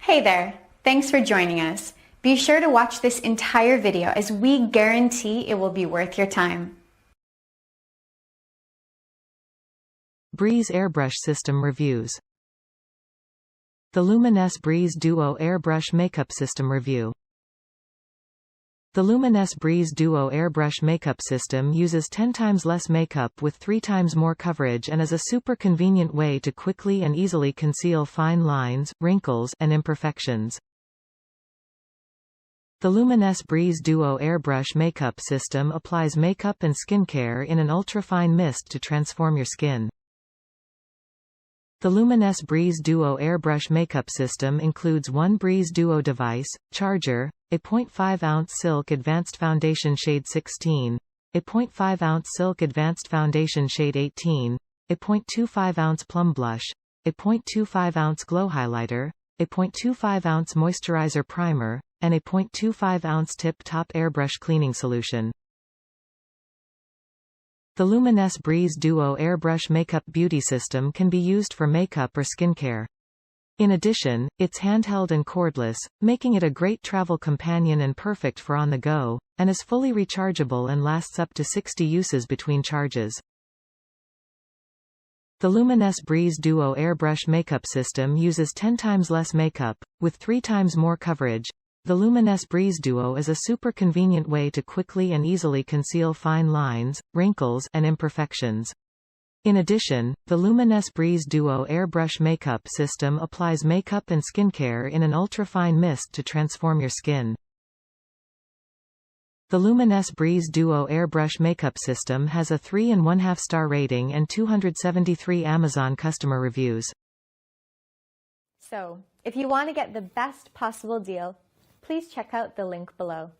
Hey there, thanks for joining us. Be sure to watch this entire video as we guarantee it will be worth your time. Breeze Airbrush System Reviews. The LUMINESS BREEZE Duo Airbrush Makeup System Review. The LUMINESS BREEZE Duo Airbrush Makeup System uses 10 times less makeup with 3 times more coverage and is a super convenient way to quickly and easily conceal fine lines, wrinkles, and imperfections. The LUMINESS BREEZE Duo Airbrush Makeup System applies makeup and skincare in an ultra-fine mist to transform your skin. The LUMINESS BREEZE Duo Airbrush Makeup System includes one Breeze Duo device, charger, a 0.5-ounce Silk Advanced Foundation Shade 16, a 0.5-ounce Silk Advanced Foundation Shade 18, a 0.25-ounce Plum Blush, a 0.25-ounce Glow Highlighter, a 0.25-ounce Moisturizer Primer, and a 0.25-ounce Tip-Top Airbrush Cleaning Solution. The LUMINESS BREEZE Duo Airbrush Makeup Beauty System can be used for makeup or skincare. In addition, it's handheld and cordless, making it a great travel companion and perfect for on the go, and is fully rechargeable and lasts up to 60 uses between charges. The LUMINESS BREEZE Duo Airbrush Makeup System uses 10 times less makeup, with 3 times more coverage. The LUMINESS BREEZE Duo is a super convenient way to quickly and easily conceal fine lines, wrinkles, and imperfections. In addition, the LUMINESS BREEZE Duo Airbrush Makeup System applies makeup and skincare in an ultra-fine mist to transform your skin. The LUMINESS BREEZE Duo Airbrush Makeup System has a 3.5 star rating and 273 Amazon customer reviews. So, if you want to get the best possible deal, please check out the link below.